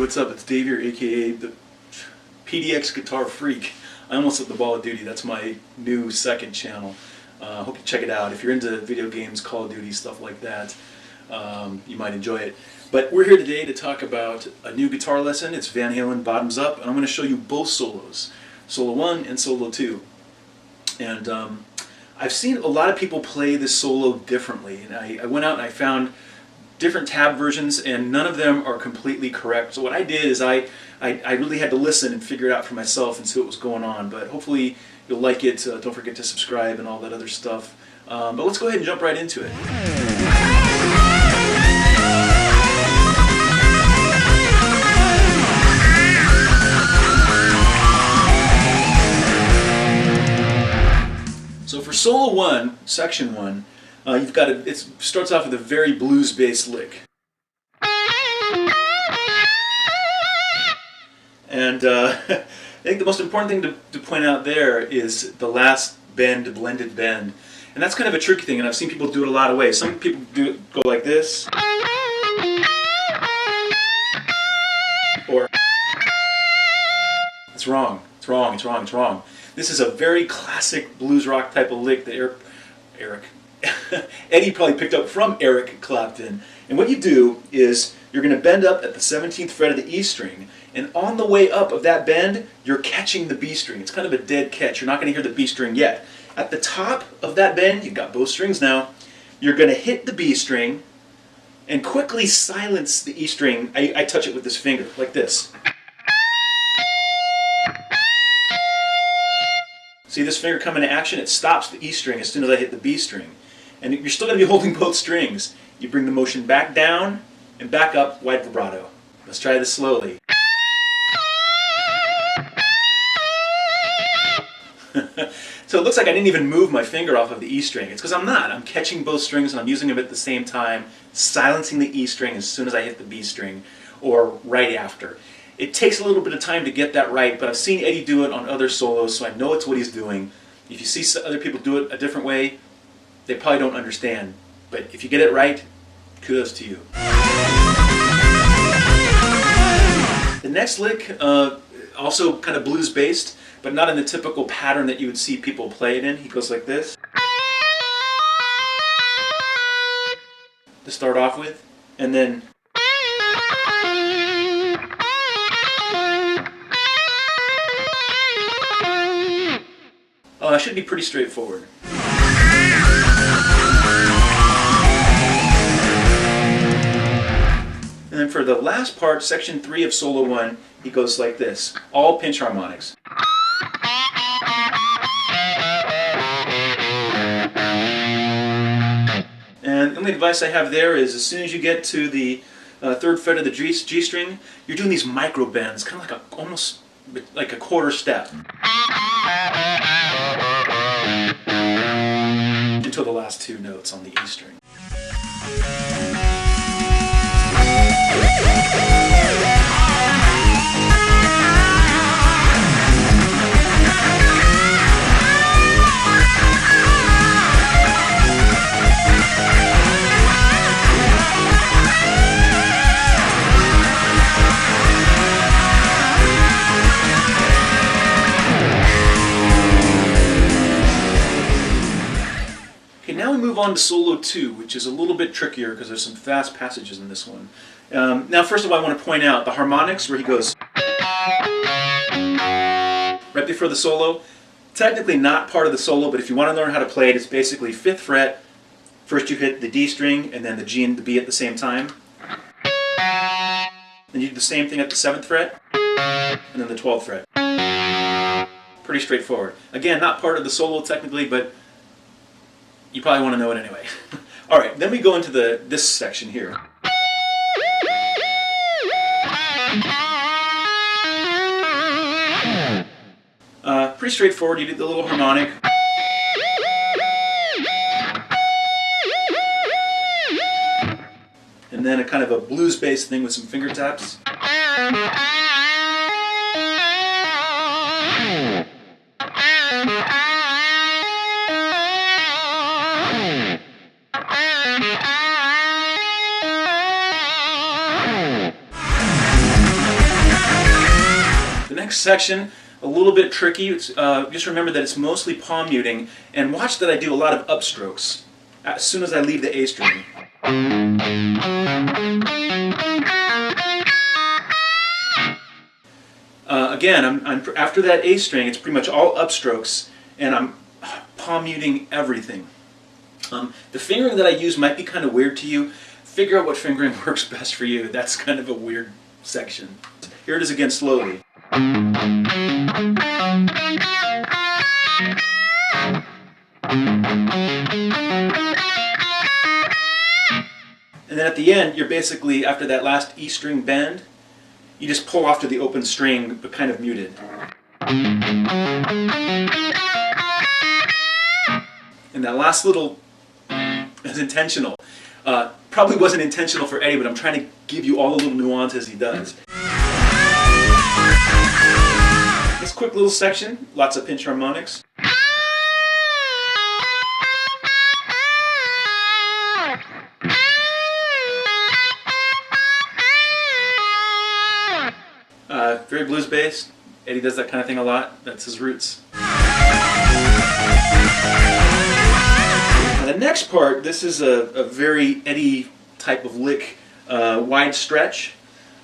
what's up? It's Dave here, aka the PDX Guitar Freak. I almost hit the ball of duty. That's my new second channel. Hope you check it out. If you're into video games, Call of Duty, stuff like that, you might enjoy it. But we're here today to talk about a new guitar lesson. It's Van Halen, Bottoms Up, and I'm going to show you both solos, Solo 1 and Solo 2. And I've seen a lot of people play this solo differently, and I went out and I found different tab versions, and none of them are completely correct. So what I did is I really had to listen and figure it out for myself and see what was going on. But hopefully you'll like it. Don't forget to subscribe and all that other stuff. But let's go ahead and jump right into it. So for Solo 1, Section 1, you've got it starts off with a very blues-based lick. And I think the most important thing to point out there is the last bend, blended bend. And that's kind of a tricky thing, and I've seen people do it a lot of ways. Some people go like this. Or it's wrong. It's wrong. It's wrong. It's wrong. This is a very classic blues rock type of lick that Eddie probably picked up from Eric Clapton. And what you do is you're going to bend up at the 17th fret of the E string, and on the way up of that bend, you're catching the B string. It's kind of a dead catch. You're not going to hear the B string yet. At the top of that bend, you've got both strings now, you're going to hit the B string and quickly silence the E string. I touch it with this finger, like this. See this finger come into action? It stops the E string as soon as I hit the B string. And you're still going to be holding both strings. You bring the motion back down and back up, wide vibrato. Let's try this slowly. So it looks like I didn't even move my finger off of the E string. It's because I'm not. I'm catching both strings and I'm using them at the same time, silencing the E string as soon as I hit the B string, or right after. It takes a little bit of time to get that right, but I've seen Eddie do it on other solos, so I know it's what he's doing. If you see other people do it a different way, they probably don't understand. But if you get it right, kudos to you. The next lick, also kind of blues-based, but not in the typical pattern that you would see people play it in. He goes like this to start off with, and then it should be pretty straightforward. And then for the last part, section 3 of Solo 1, he goes like this, all pinch harmonics. And the only advice I have there is as soon as you get to the 3rd fret of the G string, you're doing these micro bends, kind of like almost like a quarter step. Until the last 2 notes on the E string. Now we move on to Solo 2, which is a little bit trickier because there's some fast passages in this one. Now first of all I want to point out the harmonics where he goes right before the solo. Technically not part of the solo, but if you want to learn how to play it, it's basically 5th fret. First you hit the D string and then the G and the B at the same time. Then you do the same thing at the 7th fret and then the 12th fret. Pretty straightforward. Again, not part of the solo technically, but you probably want to know it anyway. All right, then we go into this section here. Pretty straightforward. You do the little harmonic. And then a kind of a blues-based thing with some finger taps. next section, a little bit tricky. Just remember that it's mostly palm muting, and watch that I do a lot of upstrokes as soon as I leave the A string. Again, after that A string, it's pretty much all upstrokes, and I'm palm muting everything. The fingering that I use might be kind of weird to you. Figure out what fingering works best for you. That's kind of a weird section. Here it is again slowly. And then at the end, you're basically, after that last E string bend, you just pull off to the open string, but kind of muted. And that last little is intentional. Probably wasn't intentional for Eddie, but I'm trying to give you all the little nuances he does. This quick little section, lots of pinch harmonics. Very blues based. Eddie does that kind of thing a lot. That's his roots. Now the next part, this is a very Eddie type of lick, wide stretch,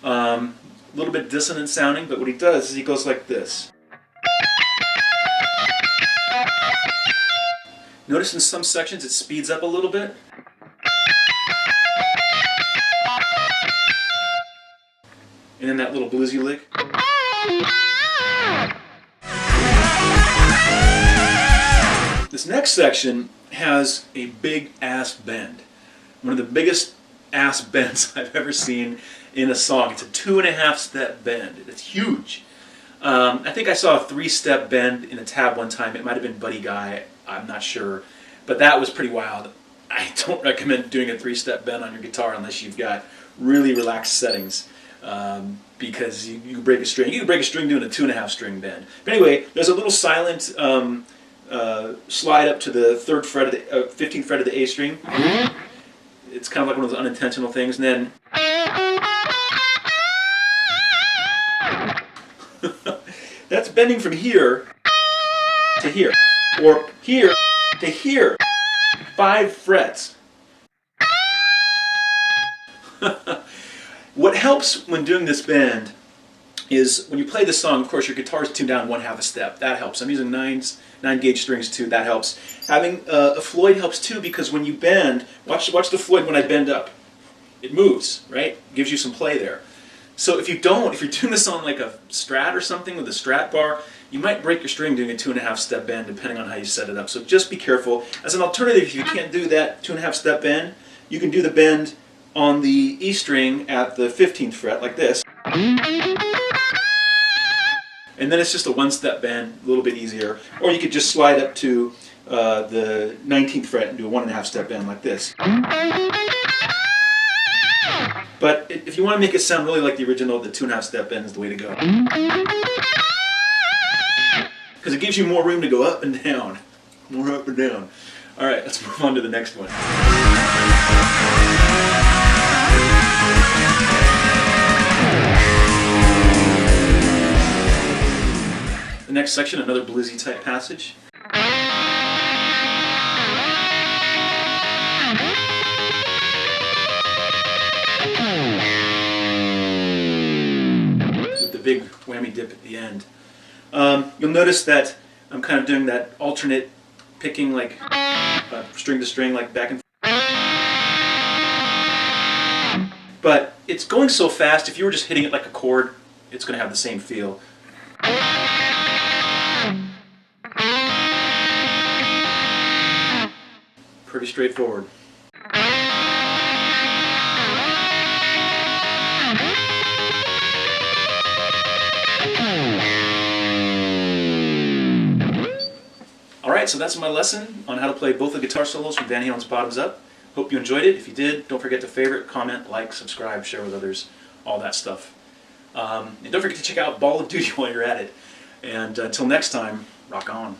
a little bit dissonant sounding, but what he does is he goes like this. Notice in some sections it speeds up a little bit. And then that little bluesy lick. This next section has a big ass bend. One of the biggest ass bends I've ever seen in a song. It's a 2.5 step bend. It's huge. I think I saw a 3-step bend in a tab one time. It might have been Buddy Guy. I'm not sure. But that was pretty wild. I don't recommend doing a 3-step bend on your guitar unless you've got really relaxed settings. Because you can break a string. You can break a string doing a 2.5 string bend. But anyway, there's a little silent slide up to the 3rd fret of the 15th fret of the A string. It's kind of like one of those unintentional things, and then that's bending from here to here, or here to here. 5 frets. What helps when doing this bend is when you play the song, of course, your guitar is tuned down 1/2 a step. That helps. I'm using 9-gauge strings too. That helps. Having a Floyd helps too, because when you bend, watch the Floyd when I bend up. It moves, right? Gives you some play there. So if you're doing this on like a Strat or something with a Strat bar, you might break your string doing a 2.5 step bend depending on how you set it up. So just be careful. As an alternative, if you can't do that 2.5 step bend, you can do the bend on the E string at the 15th fret like this. And then it's just a 1-step bend, a little bit easier. Or you could just slide up to the 19th fret and do a 1.5 step bend like this. But if you want to make it sound really like the original, the 2.5 step bend is the way to go. Because it gives you more room to go up and down. More up and down. Alright, let's move on to the next one. The next section, another bluesy type passage. With the big whammy dip at the end. You'll notice that I'm kind of doing that alternate picking, like string to string, like back and forth. But it's going so fast, if you were just hitting it like a chord, it's going to have the same feel. Pretty straightforward. Alright, so that's my lesson on how to play both the guitar solos from Van Halen's Bottoms Up. Hope you enjoyed it. If you did, don't forget to favorite, comment, like, subscribe, share with others, all that stuff. And don't forget to check out Ball of Duty while you're at it. And until next time, rock on.